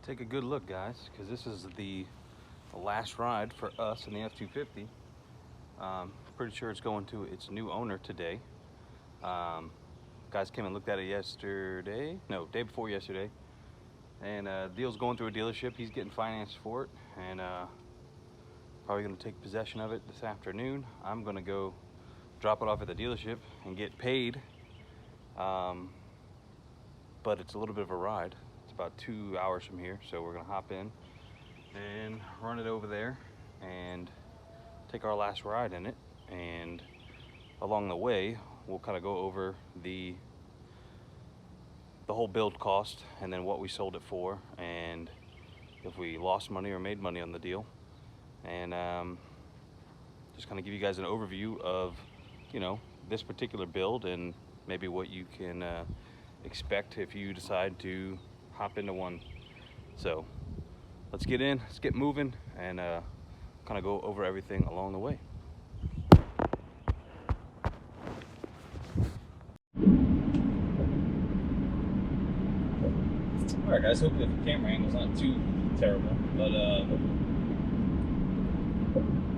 Take a good look, guys, because this is the last ride for us in the F250. Pretty sure it's going to its new owner today. Guys came and looked at it day before yesterday, and deal's going through a dealership. He's getting financed for it, and probably going to take possession of it this afternoon. I'm going to go drop it off at the dealership and get paid, but it's a little bit of a ride. It's about 2 hours from here, so we're going to hop in and run it over there and take our last ride in it. And along the way, we'll kind of go over the whole build cost, and then what we sold it for, and if we lost money or made money on the deal, and just kind of give you guys an overview of, you know, this particular build and maybe what you can expect if you decide to hop into one. So let's get in, let's get moving, and kind of go over everything along the way. All right, guys, hopefully the camera angle's not too terrible, but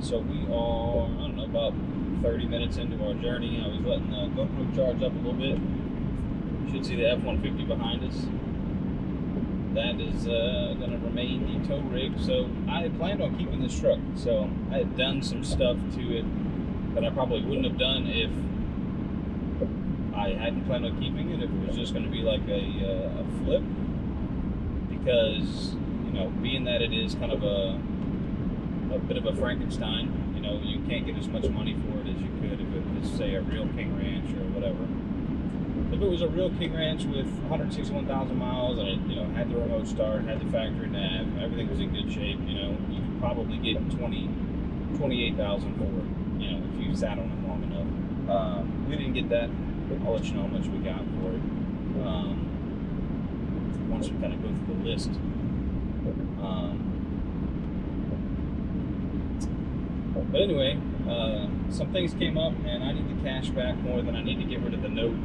so we are, I don't know, about 30 minutes into our journey. I was letting the GoPro charge up a little bit. You should see the F-150 behind us. That is going to remain the tow rig. So I had planned on keeping this truck. So I had done some stuff to it that I probably wouldn't have done if I hadn't planned on keeping it, if it was just going to be like a flip. Because, you know, being that it is kind of a bit of a Frankenstein, you know, you can't get as much money for it as you could if it was, say, a real King Ranch or whatever. If it was a real King Ranch with 161,000 miles and it, you know, had the remote start, had the factory nav, everything was in good shape, you know, you could probably get 28,000 for it, you know, if you sat on it long enough. We didn't get that. I'll let you know how much we got for it once we kind of go through the list. But anyway, some things came up, and I need the cash back more than I need to get rid of the note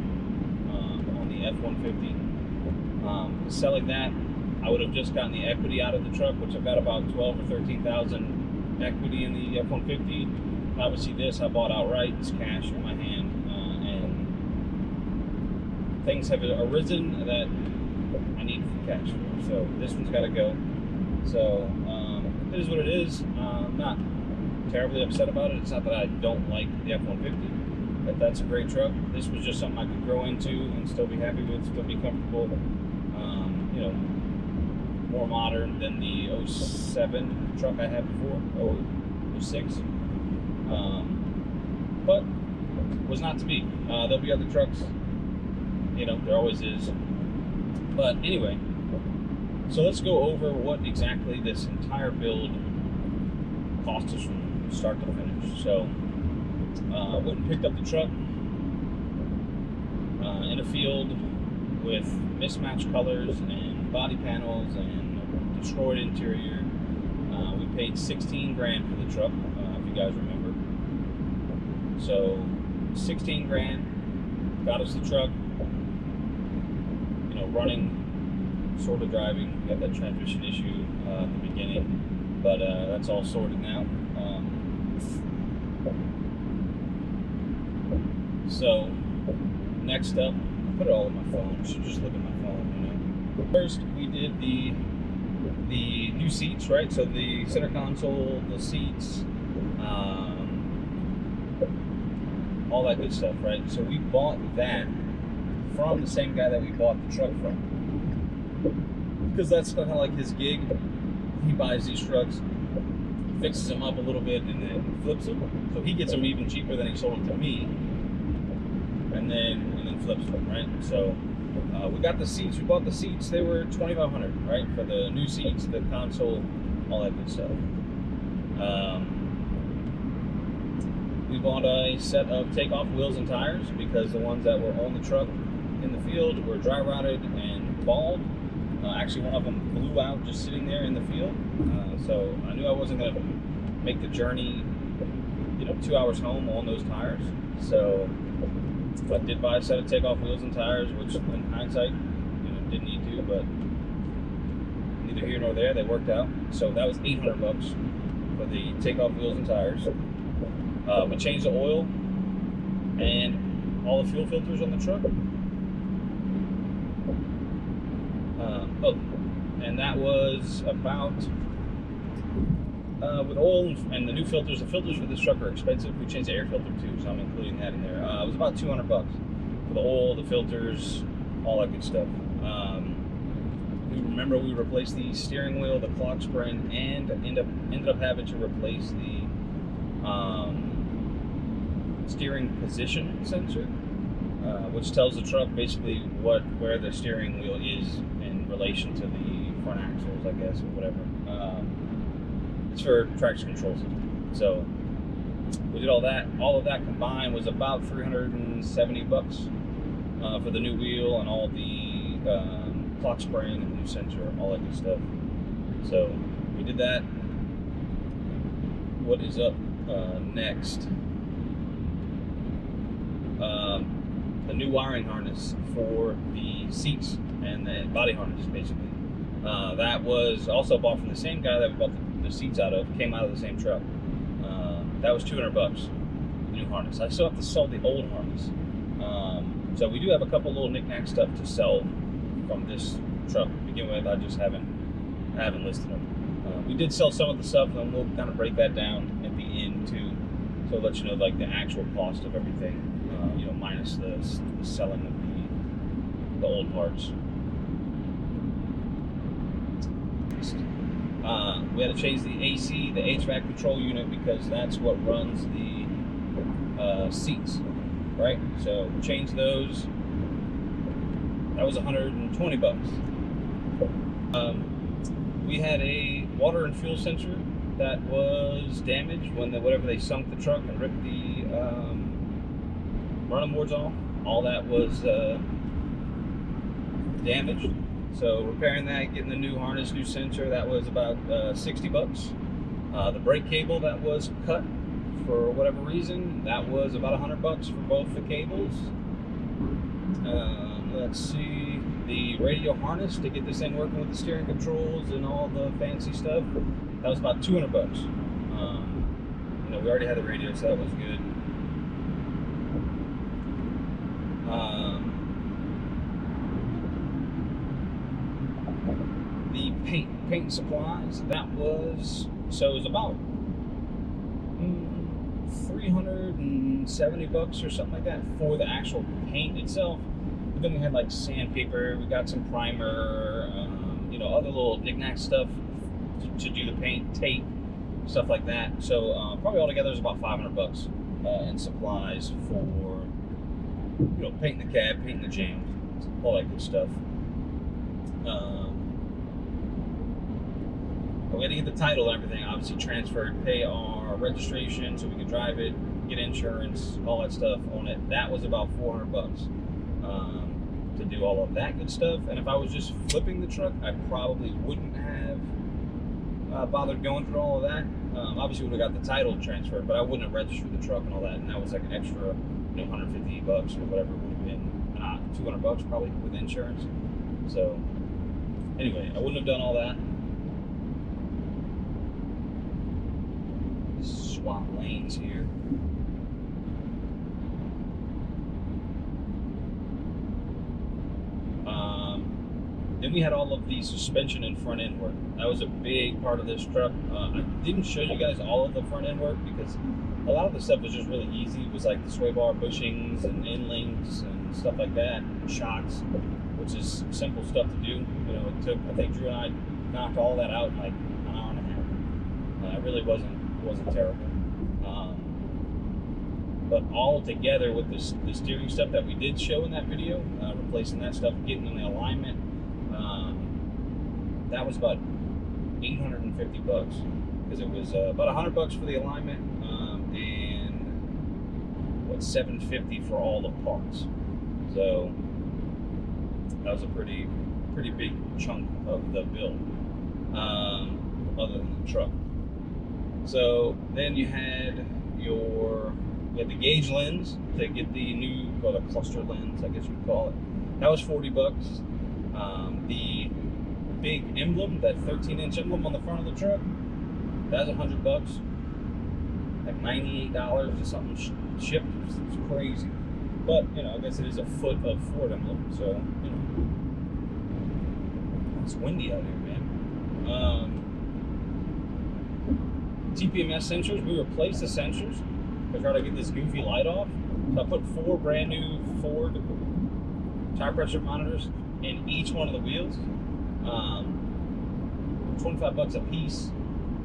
on the F-150. Selling that, I would have just gotten the equity out of the truck, which I've got about 12 or 13,000 equity in the F-150. Obviously this I bought outright. It's cash in my hand, and things have arisen that I need cash for. So this one's got to go. So it is what it is. I'm not terribly upset about it. It's not that I don't like the F-150, but that's a great truck. This was just something I could grow into and still be happy with, still be comfortable. You know, more modern than the 07 truck I had before, 06. But was not to be. There'll be other trucks, you know, there always is. But anyway, so let's go over what exactly this entire build cost us from start to finish. So I went and picked up the truck in a field with mismatched colors and body panels and destroyed interior. We paid 16 grand for the truck, if you guys remember. So 16 grand got us the truck, you know, running, sort of driving. We got that transmission issue at the beginning, but that's all sorted now. So next up, I put it all in my phone. I should just look at my phone, you know. First, we did the new seats, right? So the center console, the seats, all that good stuff, right? So we bought that from the same guy that we bought the truck from, because that's kind of like his gig. He buys these trucks, fixes them up a little bit, and then flips them. So he gets them even cheaper than he sold them to me, and then flips them, right? So we got the seats. We bought the seats. They were $2,500, right, for the new seats, the console, all that good stuff. We bought a set of Takeoff wheels and tires because the ones that were on the truck in the field were dry rotted and bald. Actually, one of them blew out just sitting there in the field. So I knew I wasn't going to make the journey, you know, 2 hours home on those tires. So I did buy a set of Takeoff wheels and tires, which in hindsight, you know, didn't need to, but neither here nor there. They worked out. So that was $800 for the Takeoff wheels and tires. We changed the oil and all the fuel filters on the truck. And that was about, with oil and the new filters, the filters for this truck are expensive. We changed the air filter too, so I'm including that in there. It was about $200 for the oil, the filters, all that good stuff. Remember, we replaced the steering wheel, the clock spring, and ended up having to replace the steering position sensor, which tells the truck basically where the steering wheel is in relation to the front axles, I guess, or whatever. It's for traction control system. So we did all that. All of that combined was about $370 for the new wheel and all the clock spring and the new sensor, all that good stuff. So we did that. What is up next? The new wiring harness for the seats and the body harness, basically. That was also bought from the same guy that we bought the seats out of, came out of the same truck. That was $200, the new harness. I still have to sell the old harness. So we do have a couple little knick-knack stuff to sell from this truck to begin with. I just haven't listed them. We did sell some of the stuff, and we'll kind of break that down at the end too, so I'll let you know like the actual cost of everything, you know, minus the selling of the old parts. We had to change the AC, the HVAC control unit, because that's what runs the seats, right? So we changed those. That was $120. We had a water and fuel sensor that was damaged when whatever they sunk the truck and ripped the running boards off. All that was damaged. So repairing that, getting the new harness, new sensor, that was about $60. The brake cable that was cut for whatever reason, that was about $100 for both the cables. Let's see, the radio harness to get this thing working with the steering controls and all the fancy stuff, that was about $200. You know, we already had the radio, so that was good. The paint supplies, that was, so it was about $370 or something like that for the actual paint itself. But then we had like sandpaper, we got some primer, you know, other little knick-knack stuff to do the paint, tape, stuff like that. So probably altogether is about $500 in supplies for, you know, painting the cab, painting the jams, all that good stuff. We had to get the title and everything, obviously transferred, pay our registration so we could drive it, get insurance, all that stuff on it. That was about $400 to do all of that good stuff. And if I was just flipping the truck, I probably wouldn't have bothered going through all of that. Obviously, we would have got the title transferred, but I wouldn't have registered the truck and all that. And that was like an extra, you know, $150 or whatever it would have been, $200 probably with insurance. So anyway, I wouldn't have done all that. Swap lanes here. Then we had all of the suspension and front end work. That was a big part of this truck. I didn't show you guys all of the front end work because a lot of the stuff was just really easy. It was like the sway bar bushings and end links and stuff like that, and shocks, which is simple stuff to do. You know, it took, I think Drew and I knocked all that out in like an hour and a half. It really wasn't terrible. But all together with the steering stuff that we did show in that video, replacing that stuff, getting in the alignment, that was about $850 because it was about $100 for the alignment and what, $750 for all the parts. So that was a pretty big chunk of the build, other than the truck. So then you had the gauge lens to get the new, or the cluster lens, I guess you would call it. That was $40. The big emblem, that 13-inch emblem on the front of the truck, that's $100. Like $98 or something shipped. It's crazy. But, you know, I guess it is a foot of Ford emblem, so, you know. It's windy out here, man. Tpms Sensors, we replaced the sensors to try to get this goofy light off. So I put 4 brand new Ford tire pressure monitors in each one of the wheels. $25 a piece.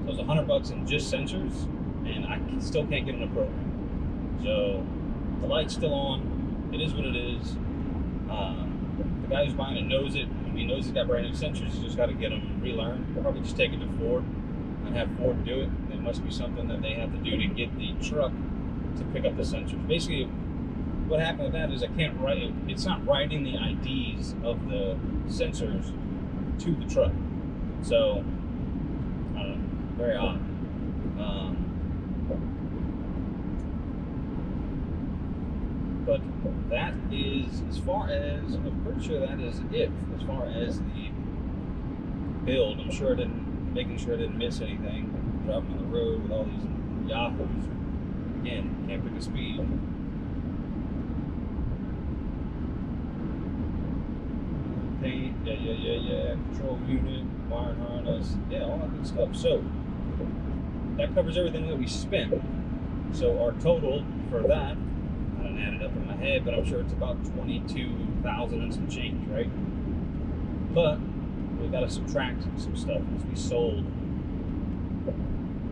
So it's $100 in just sensors, and I still can't get in a program. So the light's still on. It is what it is. The guy who's buying it knows it. He knows he's got brand new sensors. He's just got to get them relearned. We'll probably just take it to Ford and have Ford do it. There must be something that they have to do to get the truck to pick up the sensors. Basically, what happened with that is I can't write it. It's not writing the IDs of the sensors to the truck. So, I don't know. Very odd. But that is, as far as, I'm pretty sure that is it as far as the build. I'm sure making sure I didn't miss anything. Driving on the road with all these yahoos. Again, can't pick a speed. Paint, yeah. Control unit, wire harness, yeah, all that good stuff. So, that covers everything that we spent. So our total for that, I didn't add it up in my head, but I'm sure it's about 22,000 and some change, right? But we've got to subtract some stuff because we sold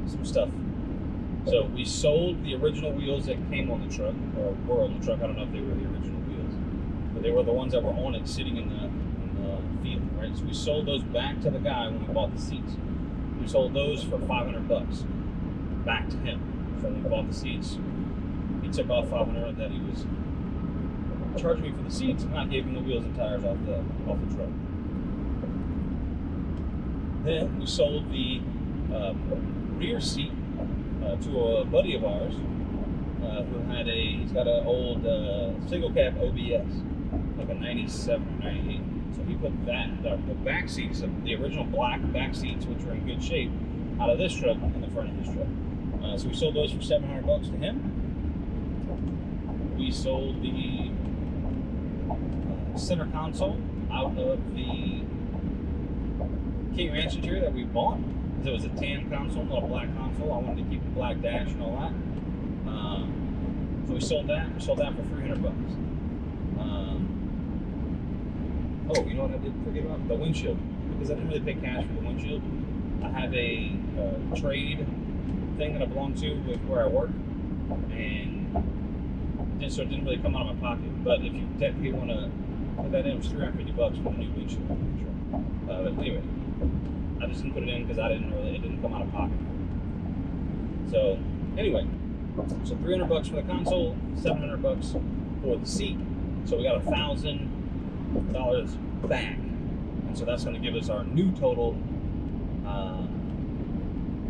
some stuff. So we sold the original wheels that came on the truck, or were on the truck. I don't know if they were the original wheels, but they were the ones that were on it, sitting in the field, right? So we sold those back to the guy when we bought the seats. We sold those for $500 back to him. So when we bought the seats, he took off $500 that he was charging me for the seats, and I gave him the wheels and tires off the truck. Then we sold the rear seat to a buddy of ours who had he's got an old single cab OBS, like a 97 or 98. So he put that, the back seats, the original black back seats, which were in good shape, out of this truck in the front of his truck. So we sold those for $700 to him. We sold the center console out of the King Ranch interior that we bought. It was a tan console, not a black console. I wanted to keep the black dash and all that. So we sold that. We sold that for $300. Oh, you know what I did forget about? The windshield. Because I didn't really pay cash for the windshield. I have a trade thing that I belong to with where I work. And so it didn't really come out of my pocket. But if you technically want to put that in, it was $350 for the new windshield. But anyway, I just didn't put it in because it didn't come out of pocket. So anyway, so $300 for the console, $700 for the seat. So we got $1,000 back, and so that's going to give us our new total.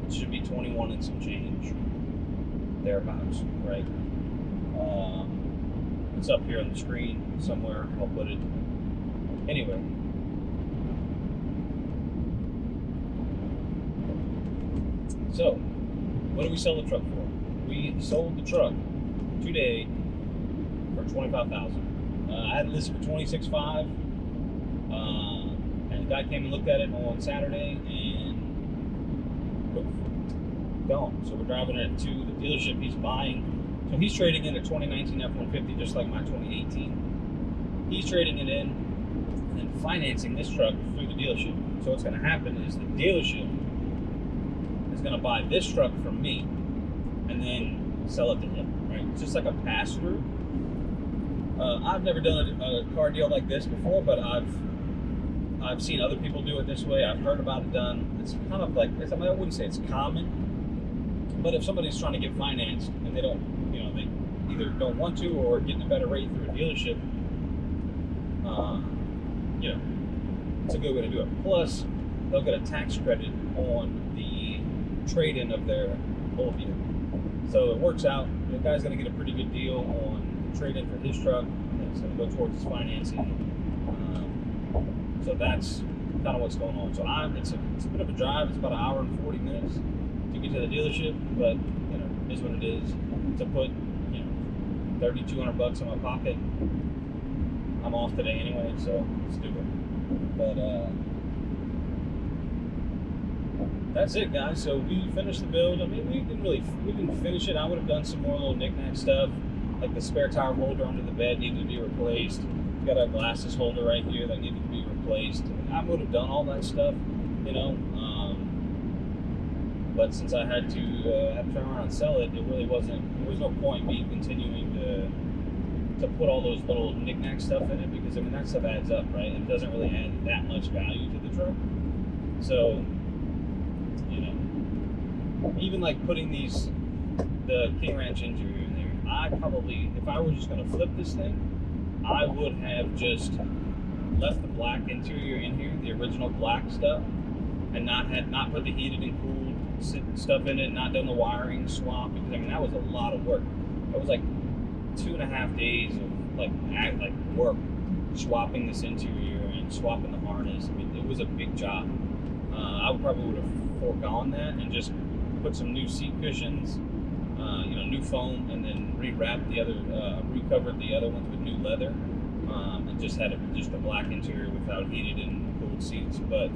It should be 21 and some change, thereabouts, right? It's up here on the screen somewhere. I'll put it. Anyway. So, what did we sell the truck for? We sold the truck today for $25,000. I had it listed for $26,500, and the guy came and looked at it on Saturday, and poof, gone. So we're driving it to the dealership he's buying. So he's trading in a 2019 F250, just like my 2018. He's trading it in and financing this truck through the dealership. So what's going to happen is the dealership is going to buy this truck from me and then sell it to him, right? It's just like a pass-through. I've never done a car deal like this before, but I've seen other people do it this way. I've heard about it done. It's kind of like, I wouldn't say it's common, but if somebody's trying to get financed and they don't, they either don't want to or getting a better rate through a dealership, it's a good way to do it. Plus, they'll get a tax credit on the trade-in of their old vehicle. So it works out. The guy's going to get a pretty good deal on trade-in for his truck, and it's going to go towards his financing. So that's kind of what's going on. So it's a bit of a drive. It's about an hour and 40 minutes to get to the dealership, but you know, it is what it is. To put, you know, $3,200 in my pocket, I'm off today anyway, so let's do it. But that's it, guys. So we finished the build. I mean, we didn't finish it. I would have done some more little knick-knack stuff, like the spare tire holder under the bed needed to be replaced. We got a glasses holder right here that needed to be replaced. I would have done all that stuff, you know. But since I had to turn around and sell it, there was no point me continuing to put all those little knick-knack stuff in it, because I mean that stuff adds up, right? It doesn't really add that much value to the truck. So, you know, even like putting the King Ranch interior in there, I probably, if I were just going to flip this thing, I would have just left the black interior in here, the original black stuff, and not put the heated and cooled stuff in it, not done the wiring swap, because I mean that was a lot of work. It was like 2.5 days of like work swapping this interior and swapping the harness. I mean, it was a big job. I probably would have foregone that and just put some new seat cushions, you know, new foam, and then rewrapped the other, recovered the other ones with new leather, and just had just a black interior without heated and cooled seats. But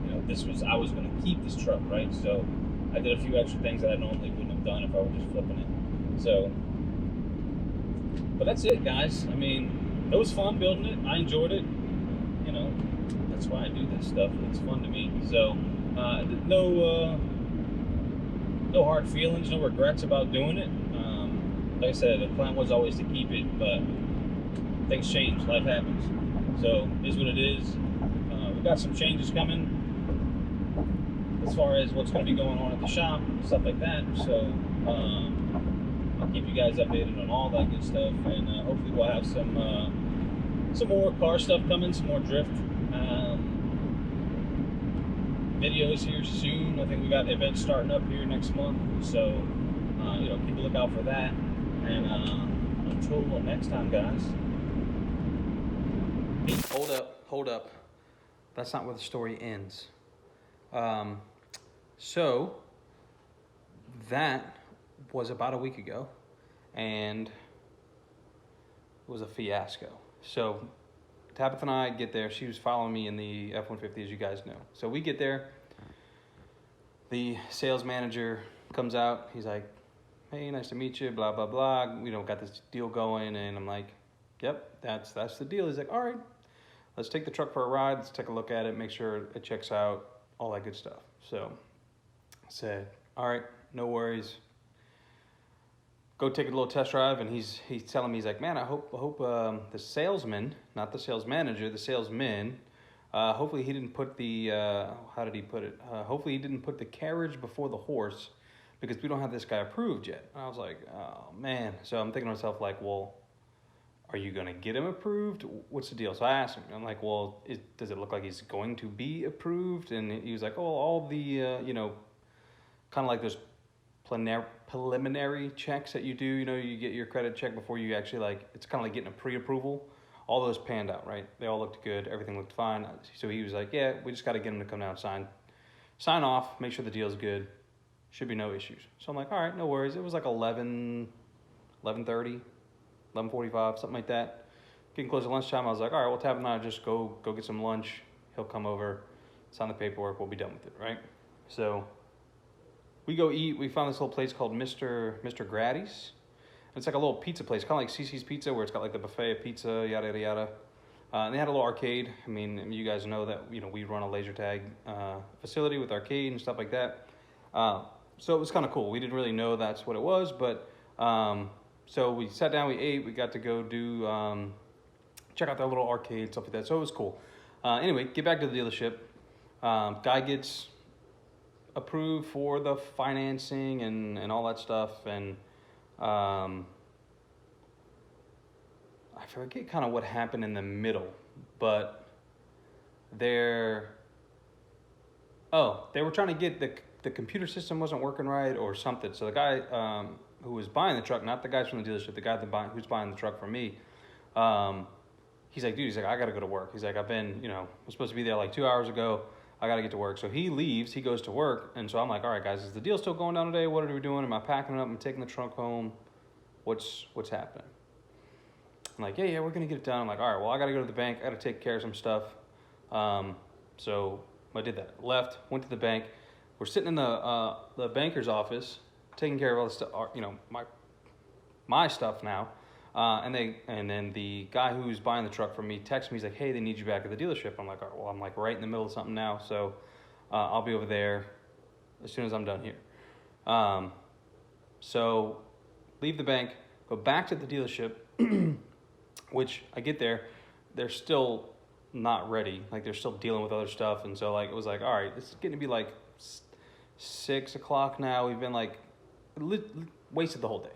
you know, I was going to keep this truck, right? So I did a few extra things that I normally wouldn't have done if I were just flipping it. So, but that's it, guys. I mean, it was fun building it. I enjoyed it. You know, that's why I do this stuff. It's fun to me. So, no hard feelings, no regrets about doing it. Like I said, the plan was always to keep it, but things change. Life happens. So, it is what it is. We've got some changes coming as far as what's going to be going on at the shop, stuff like that. So I'll keep you guys updated on all that good stuff, and hopefully we'll have some more car stuff coming, some more drift videos here soon. I think we got events starting up here next month, so you know, keep a lookout for that. And until next time, guys. Hold up. That's not where the story ends. So that was about a week ago, and it was a fiasco. So Tabitha and I get there. She was following me in the F-150, as you guys know. So we get there. The sales manager comes out. He's like, "Hey, nice to meet you, blah, blah, blah. You know, got this deal going." And I'm like, "Yep, that's the deal." He's like, "All right, let's take the truck for a ride. Let's take a look at it, make sure it checks out, all that good stuff." So I said, "All right, no worries. Go take a little test drive." And he's telling me, he's like, "Man, I hope the salesman, not the sales manager, the salesman, hopefully he didn't put the, how did he put it? Hopefully he didn't put the carriage before the horse, because we don't have this guy approved yet." And I was like, "Oh, man." So I'm thinking to myself, like, well, are you going to get him approved? What's the deal? So I asked him, I'm like, well, does it look like he's going to be approved? And he was like, oh, all the, you know, kind of like those preliminary checks that you do, you know, you get your credit check before you actually, like, it's kind of like getting a pre-approval. All those panned out, right? They all looked good. Everything looked fine. So he was like, yeah, we just got to get him to come down and sign off, make sure the deal's good. Should be no issues. So I'm like, all right, no worries. It was like 11:30. 11:45, something like that. Getting close to lunchtime, I was like, all right, well, Tab and I just go get some lunch. He'll come over, sign the paperwork, we'll be done with it, right? So we go eat. We found this little place called Mr. Grady's. It's like a little pizza place, kind of like CC's Pizza, where it's got like the buffet of pizza, yada, yada, yada. And they had a little arcade. I mean, you guys know that, you know, we run a laser tag facility with arcade and stuff like that. So it was kind of cool. We didn't really know that's what it was, but so we sat down, we ate, we got to go do, check out that little arcade, stuff like that. So it was cool. Anyway, get back to the dealership. Guy gets approved for the financing and all that stuff. And I forget kind of what happened in the middle, but they were trying to get the computer system wasn't working right or something. So the guy, who was buying the truck, not the guys from the dealership, the guy who's buying the truck from me, he's like, dude, he's like, I gotta go to work. He's like, I've been, I'm supposed to be there like 2 hours ago. I gotta get to work. So he leaves, he goes to work. And so I'm like, all right, guys, is the deal still going down today? What are we doing? Am I packing it up? Am I taking the trunk home? What's happening? I'm like, yeah, we're gonna get it done. I'm like, all right, well, I gotta go to the bank. I gotta take care of some stuff. So I did that. Left, went to the bank. We're sitting in the banker's office, taking care of all the stuff, my stuff now. And then the guy who's buying the truck from me texts me. He's like, hey, they need you back at the dealership. I'm like, all right, well, I'm like right in the middle of something now, so I'll be over there as soon as I'm done here. So leave the bank, go back to the dealership, which I get there, they're still not ready. Like, they're still dealing with other stuff. And so like, it was like, all right, it's getting to be like 6 o'clock now. We've been like, wasted the whole day.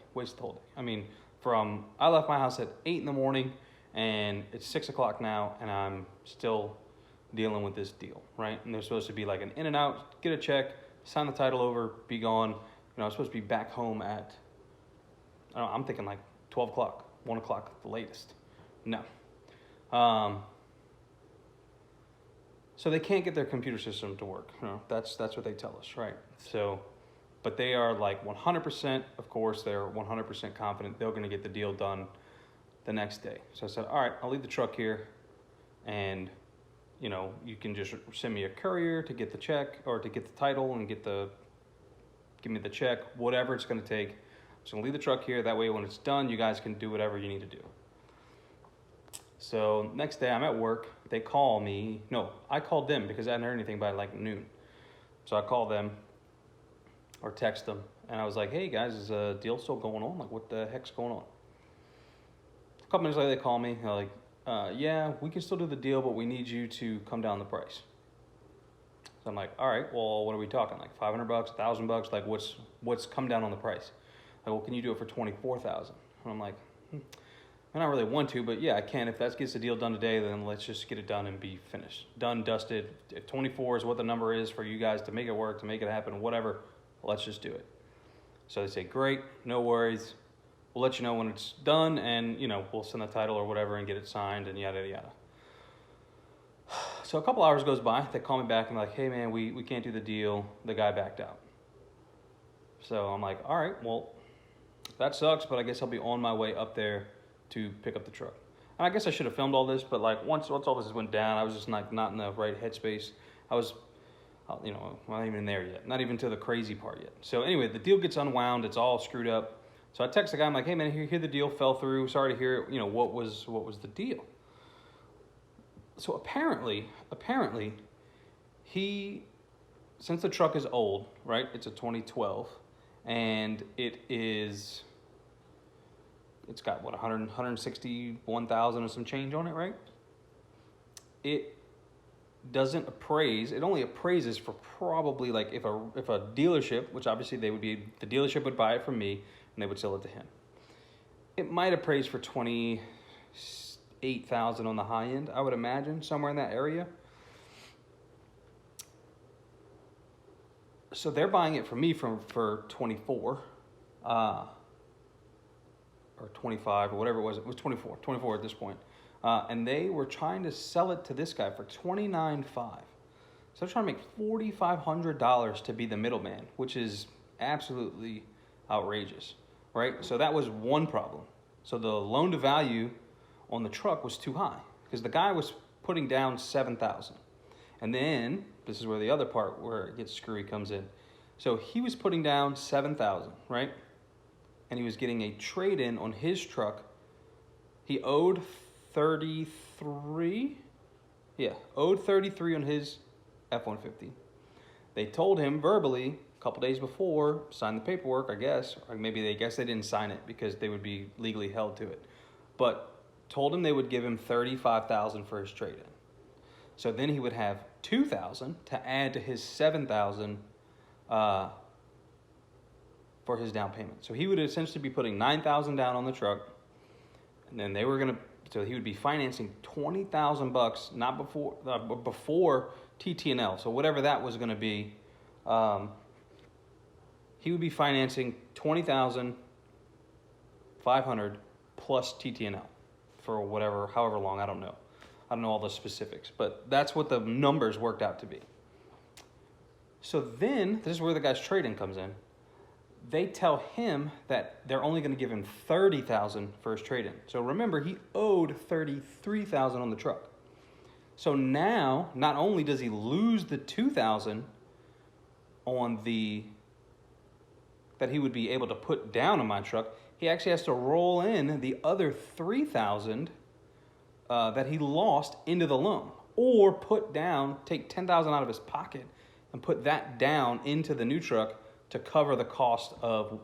I mean, I left my house at 8 in the morning and it's 6 o'clock now and I'm still dealing with this deal, right? And there's supposed to be like an in and out, get a check, sign the title over, be gone. I'm supposed to be back home at, I'm thinking like 12 o'clock, 1 o'clock at the latest. No. So they can't get their computer system to work. That's what they tell us, right? So, but they are like 100%, of course, they're 100% confident they're going to get the deal done the next day. So I said, all right, I'll leave the truck here and, you can just send me a courier to get the check or to get the title and give me the check, whatever it's going to take. I'm just going to leave the truck here. That way, when it's done, you guys can do whatever you need to do. So next day, I'm at work. They call me. No, I called them because I hadn't heard anything by like noon. So I call them or text them. And I was like, hey, guys, is a deal still going on? Like, what the heck's going on? A couple minutes later, they call me. They're like, yeah, we can still do the deal, but we need you to come down the price. So I'm like, all right, well, what are we talking? Like $500, $1,000? Like, what's come down on the price? Like, well, can you do it for $24,000? And I'm like, I don't really want to, but yeah, I can. If that gets the deal done today, then let's just get it done and be finished. Done, dusted. If 24 is what the number is for you guys to make it work, to make it happen, whatever, let's just do it. So they say, great, no worries. We'll let you know when it's done, and we'll send the title or whatever and get it signed and yada yada. So a couple hours goes by. They call me back and like, hey man, we can't do the deal. The guy backed out. So I'm like, all right, well, that sucks, but I guess I'll be on my way up there to pick up the truck. And I guess I should have filmed all this, but like once all this went down, I was just like not in the right headspace. I was, I'm not even there yet. Not even to the crazy part yet. So anyway, the deal gets unwound. It's all screwed up. So I text the guy. I'm like, hey man, here the deal fell through. Sorry to hear it. What was the deal? So apparently, since the truck is old, right? It's a 2012, and it's got what 161,000 or some change on it, right? It doesn't appraise. It only appraises for probably like if a dealership, which obviously the dealership would buy it from me and they would sell it to him. It might appraise for 28,000 on the high end, I would imagine, somewhere in that area. So they're buying it from me for 24, or 25 or whatever it was. It was 24 at this point. And they were trying to sell it to this guy for $29,500. So they're trying to make $4,500 to be the middleman, which is absolutely outrageous, right? So that was one problem. So the loan to value on the truck was too high because the guy was putting down $7,000. And then this is where the other part where it gets screwy comes in. So he was putting down $7,000, right? And he was getting a trade-in on his truck. He owed 33. Yeah, owed 33 on his F-150. They told him verbally a couple days before, sign the paperwork, I guess, or maybe they didn't sign it because they would be legally held to it. But told him they would give him $35,000 for his trade-in. So then he would have $2,000 to add to his $7,000 for his down payment. So he would essentially be putting $9,000 down on the truck, and then they were gonna. So he would be financing $20,000, not before TT&L. So whatever that was gonna be, he would be financing $20,500 plus TT&L. for whatever, however long, I don't know. I don't know all the specifics, but that's what the numbers worked out to be. So then, this is where the guy's trade-in comes in. They tell him that they're only going to give him $30,000 for his trade-in. So remember, he owed $33,000 on the truck. So now, not only does he lose the $2,000 on the that he would be able to put down on my truck, he actually has to roll in the other $3,000 that he lost into the loan, or put down, take $10,000 out of his pocket and put that down into the new truck to cover the cost of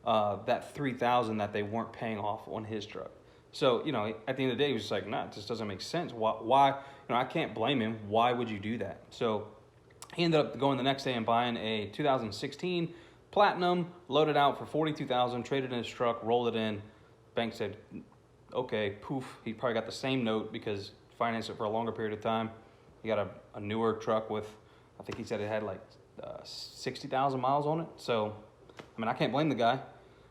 that $3,000 that they weren't paying off on his truck. So, you know, at the end of the day, he was just like, nah, it just doesn't make sense. Why? You know, I can't blame him. Why would you do that? So he ended up going the next day and buying a 2016 Platinum, loaded out for $42,000, traded in his truck, rolled it in. Bank said, okay, poof. He probably got the same note because financed it for a longer period of time. He got a newer truck with, I think he said it had like 60,000 miles on it. So, I mean, I can't blame the guy.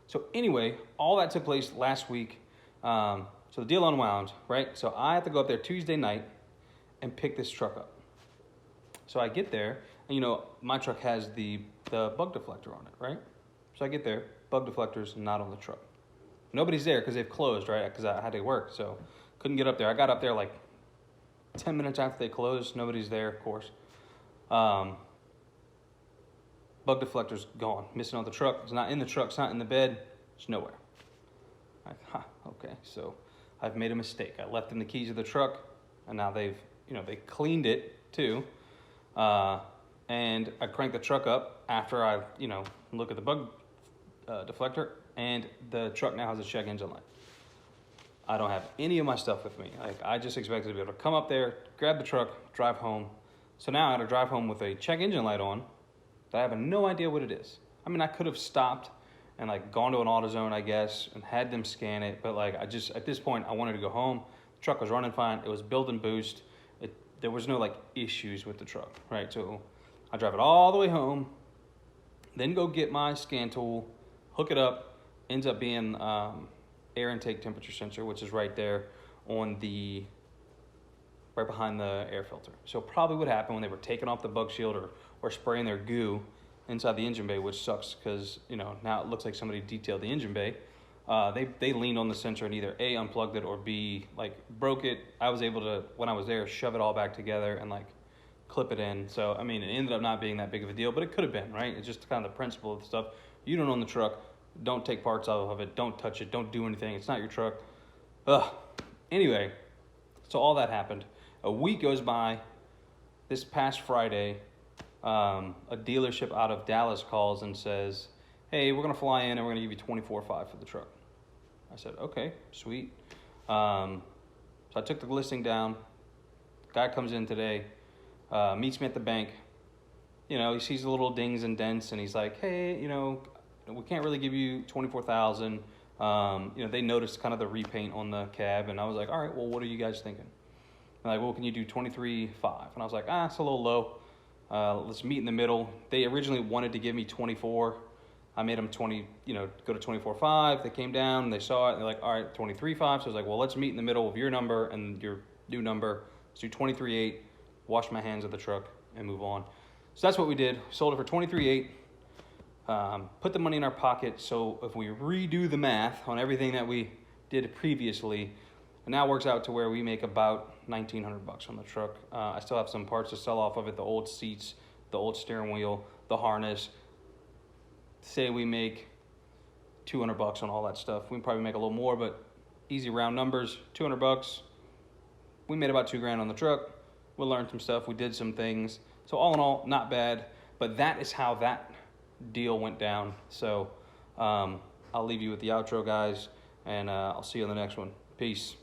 So anyway, all that took place last week. So the deal unwound, right? So I have to go up there Tuesday night and pick this truck up. So I get there, and you know, my truck has the bug deflector on it, right? So I get there, bug deflector's not on the truck. Nobody's there because they've closed, right? Because I had to work, so couldn't get up there. I got up there like 10 minutes after they closed. Nobody's there, of course. Bug deflector's gone, missing on the truck. It's not in the truck, it's not in the bed, it's nowhere. Like, okay, so I've made a mistake. I left them the keys of the truck, and now they've, you know, they cleaned it too. And I cranked the truck up after I, you know, look at the bug deflector, and the truck now has a check engine light. I don't have any of my stuff with me. I just expected to be able to come up there, grab the truck, drive home. So now I had to drive home with a check engine light on that I have no idea what it is. I mean, I could have stopped and like gone to an AutoZone, I guess, and had them scan it. But like, I just, at this point, I wanted to go home. The truck was running fine. It was build and boost. There was no like issues with the truck, right? So I drive it all the way home, then go get my scan tool, hook it up, ends up being air intake temperature sensor, which is right there on right behind the air filter. So probably what happened when they were taking off the bug shield or spraying their goo inside the engine bay, which sucks because, you know, now it looks like somebody detailed the engine bay. They leaned on the sensor and either A, unplugged it, or B, like broke it. I was able to, when I was there, shove it all back together and like clip it in. So, I mean, it ended up not being that big of a deal, but it could have been, right? It's just kind of the principle of the stuff. You don't own the truck. Don't take parts out of it. Don't touch it. Don't do anything. It's not your truck. Ugh. Anyway, so all that happened. A week goes by. This past Friday, a dealership out of Dallas calls and says, hey, we're going to fly in and we're going to give you $24,500 for the truck. I said, okay, sweet. So I took the listing down. Guy comes in today, meets me at the bank. You know, he sees the little dings and dents and he's like, hey, you know, we can't really give you $24,000. You know, they noticed kind of the repaint on the cab, and I was like, all right, well, what are you guys thinking? They're like, well, can you do $23,500? And I was like, it's a little low. Let's meet in the middle. They originally wanted to give me $24,000. I made them go to $24,500. They came down, they saw it, and they're like, all right, $23,500. So I was like, well, let's meet in the middle of your number and your new number. Let's do $23,800, wash my hands of the truck, and move on. So that's what we did. Sold it for $23,800. Put the money in our pocket, so if we redo the math on everything that we did previously, it now works out to where we make about $1,900 on the truck. I still have some parts to sell off of it, the old seats, the old steering wheel, the harness. Say we make $200 on all that stuff. We can probably make a little more, but easy round numbers, $200. We made about $2,000 on the truck. We learned some stuff. We did some things. So all in all, not bad, but that is how that deal went down. So I'll leave you with the outro, guys, and I'll see you on the next one. Peace.